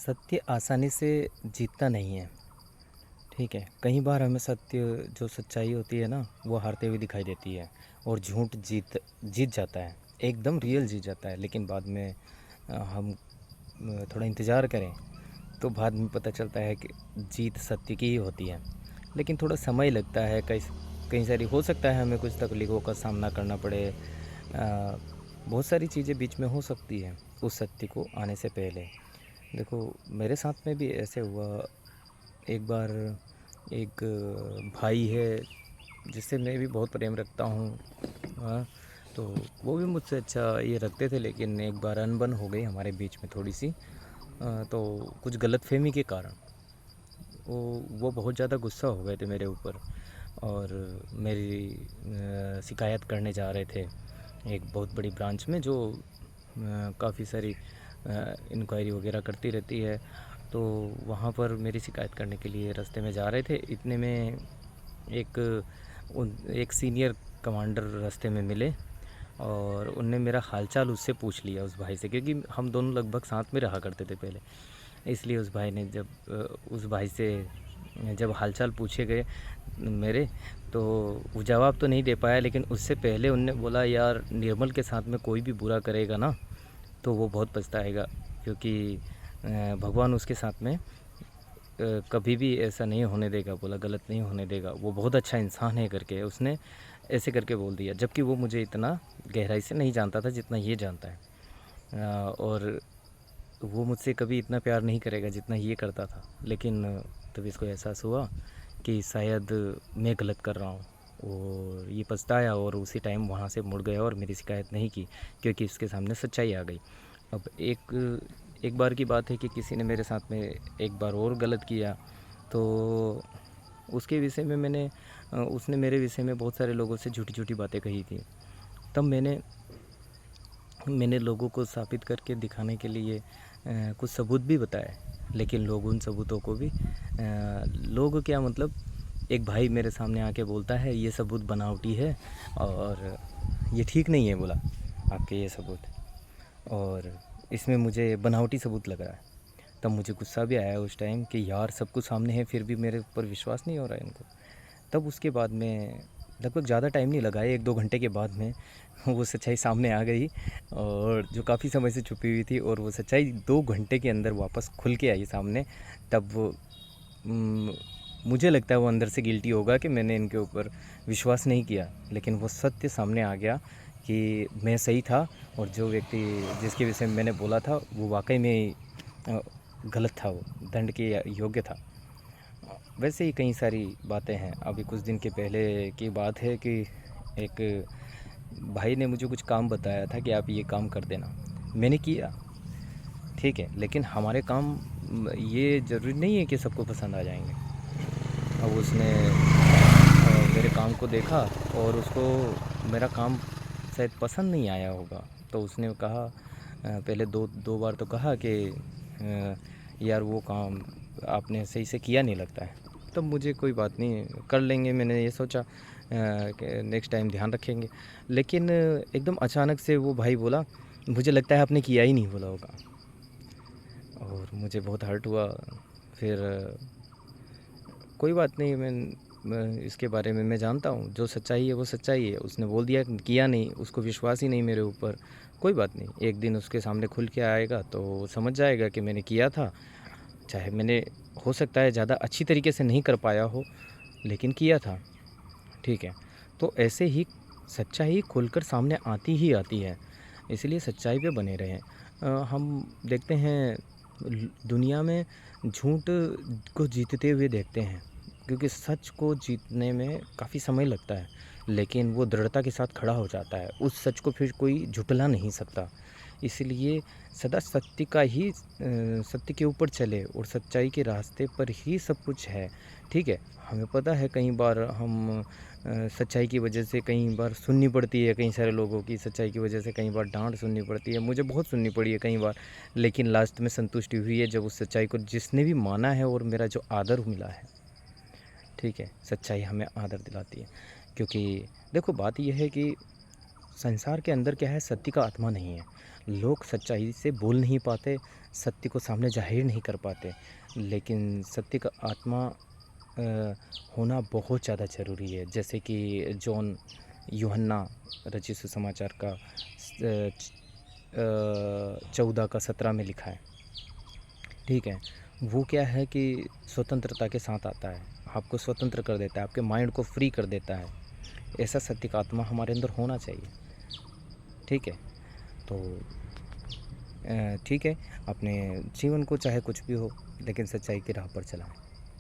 सत्य आसानी से जीतता नहीं है। ठीक है, कई बार हमें सत्य जो सच्चाई होती है ना वो हारते हुए दिखाई देती है और झूठ जीत जीत जाता है, एकदम रियल जीत जाता है। लेकिन बाद में हम थोड़ा इंतज़ार करें तो बाद में पता चलता है कि जीत सत्य की ही होती है। लेकिन थोड़ा समय लगता है, कई कई सारी हो सकता है हमें कुछ तकलीफ़ों का सामना करना पड़े। बहुत सारी चीज़ें बीच में हो सकती हैं उस सत्य को आने से पहले। देखो, मेरे साथ में भी ऐसे हुआ। एक बार एक भाई है जिससे मैं भी बहुत प्रेम रखता हूँ। हाँ, तो वो भी मुझसे अच्छा ये रखते थे, लेकिन एक बार अनबन हो गई हमारे बीच में थोड़ी सी। तो कुछ गलतफहमी के कारण वो बहुत ज़्यादा गुस्सा हो गए थे मेरे ऊपर और मेरी शिकायत करने जा रहे थे एक बहुत बड़ी ब्रांच में, जो काफ़ी सारी इंक्वायरी वगैरह करती रहती है। तो वहाँ पर मेरी शिकायत करने के लिए रास्ते में जा रहे थे। इतने में एक एक सीनियर कमांडर रास्ते में मिले और उनने मेरा हालचाल उससे पूछ लिया, उस भाई से, क्योंकि हम दोनों लगभग साथ में रहा करते थे पहले। इसलिए उस भाई ने जब उस भाई से जब हालचाल पूछे गए मेरे, तो वो जवाब तो नहीं दे पाया, लेकिन उससे पहले उनने बोला, यार निर्मल के साथ में कोई भी बुरा करेगा ना तो वो बहुत पछताएगा, क्योंकि भगवान उसके साथ में कभी भी ऐसा नहीं होने देगा, बोला गलत नहीं होने देगा, वो बहुत अच्छा इंसान है करके उसने ऐसे करके बोल दिया। जबकि वो मुझे इतना गहराई से नहीं जानता था जितना ये जानता है। और वो मुझसे कभी इतना प्यार नहीं करेगा जितना ये करता था। लेकिन तब इसको एहसास हुआ कि शायद मैं गलत कर रहा हूँ, और ये पछताया और उसी टाइम वहाँ से मुड़ गया और मेरी शिकायत नहीं की, क्योंकि इसके सामने सच्चाई आ गई। अब एक बार की बात है कि किसी ने मेरे साथ में एक बार और गलत किया, तो उसके विषय में उसने मेरे विषय में बहुत सारे लोगों से झूठी झूठी बातें कही थी। तब मैंने लोगों को साबित करके दिखाने के लिए कुछ सबूत भी बताए, लेकिन लोग उन सबूतों को भी लोग क्या मतलब, एक भाई मेरे सामने आके बोलता है ये सबूत बनावटी है और ये ठीक नहीं है, बोला आपके ये सबूत, और इसमें मुझे बनावटी सबूत लग रहा है। तब मुझे गुस्सा भी आया उस टाइम कि यार सब कुछ सामने है फिर भी मेरे ऊपर विश्वास नहीं हो रहा है इनको। तब उसके बाद में लगभग ज़्यादा टाइम नहीं लगा, 1-2 घंटे के बाद में वो सच्चाई सामने आ गई, और जो काफ़ी समय से छुपी हुई थी, और वो सच्चाई 2 घंटे के अंदर वापस खुल के आई सामने। तब उम, मुझे लगता है वो अंदर से गिल्टी होगा कि मैंने इनके ऊपर विश्वास नहीं किया, लेकिन वो सत्य सामने आ गया कि मैं सही था और जो व्यक्ति जिसके विषय में मैंने बोला था वो वाक़ई में गलत था, वो दंड के योग्य था। वैसे ही कई सारी बातें हैं। अभी कुछ दिन के पहले की बात है कि एक भाई ने मुझे कुछ काम बताया था कि आप ये काम कर देना। मैंने किया, ठीक है, लेकिन हमारे काम ये ज़रूरी नहीं है कि सबको पसंद आ जाएंगे। अब उसने मेरे काम को देखा और उसको मेरा काम शायद पसंद नहीं आया होगा, तो उसने कहा पहले दो दो बार तो कहा कि यार वो काम आपने सही से किया नहीं लगता है। तब मुझे कोई बात नहीं, कर लेंगे, मैंने ये सोचा कि नेक्स्ट टाइम ध्यान रखेंगे। लेकिन एकदम अचानक से वो भाई बोला, मुझे लगता है आपने किया ही नहीं, बोला होगा, और मुझे बहुत हर्ट हुआ। फिर कोई बात नहीं, मैं इसके बारे में मैं जानता हूँ, जो सच्चाई है वो सच्चाई है। उसने बोल दिया किया नहीं, उसको विश्वास ही नहीं मेरे ऊपर। कोई बात नहीं, एक दिन उसके सामने खुल के आएगा तो वो समझ जाएगा कि मैंने किया था। चाहे मैंने हो सकता है ज़्यादा अच्छी तरीके से नहीं कर पाया हो, लेकिन किया था, ठीक है। तो ऐसे ही सच्चाई खुलकर सामने आती ही आती है, इसलिए सच्चाई पे बने रहें। हम देखते हैं दुनिया में झूठ को जीतते हुए देखते हैं, क्योंकि सच को जीतने में काफ़ी समय लगता है, लेकिन वो दृढ़ता के साथ खड़ा हो जाता है। उस सच को फिर कोई झुठला नहीं सकता। इसलिए सदा सत्य के ऊपर चले और सच्चाई के रास्ते पर ही सब कुछ है, ठीक है। हमें पता है कई बार हम सच्चाई की वजह से कई बार सुननी पड़ती है, कई सारे लोगों की सच्चाई की वजह से कई बार डांट सुननी पड़ती है, मुझे बहुत सुननी पड़ी है कई बार। लेकिन लास्ट में संतुष्टि हुई है जब उस सच्चाई को जिसने भी माना है और मेरा जो आदर मिला है, ठीक है। सच्चाई हमें आदर दिलाती है, क्योंकि देखो बात यह है कि संसार के अंदर क्या है, सत्य का आत्मा नहीं है, लोग सच्चाई से बोल नहीं पाते, सत्य को सामने ज़ाहिर नहीं कर पाते, लेकिन सत्य का आत्मा होना बहुत ज़्यादा ज़रूरी है। जैसे कि जॉन यूहन्ना रचित सुसमाचार का 14 का 17 में लिखा है, ठीक है। वो क्या है कि स्वतंत्रता के साथ आता है, आपको स्वतंत्र कर देता है, आपके माइंड को फ्री कर देता है। ऐसा सत्य का आत्मा हमारे अंदर होना चाहिए, ठीक है। तो ठीक है, अपने जीवन को चाहे कुछ भी हो, लेकिन सच्चाई की राह पर चलाएं।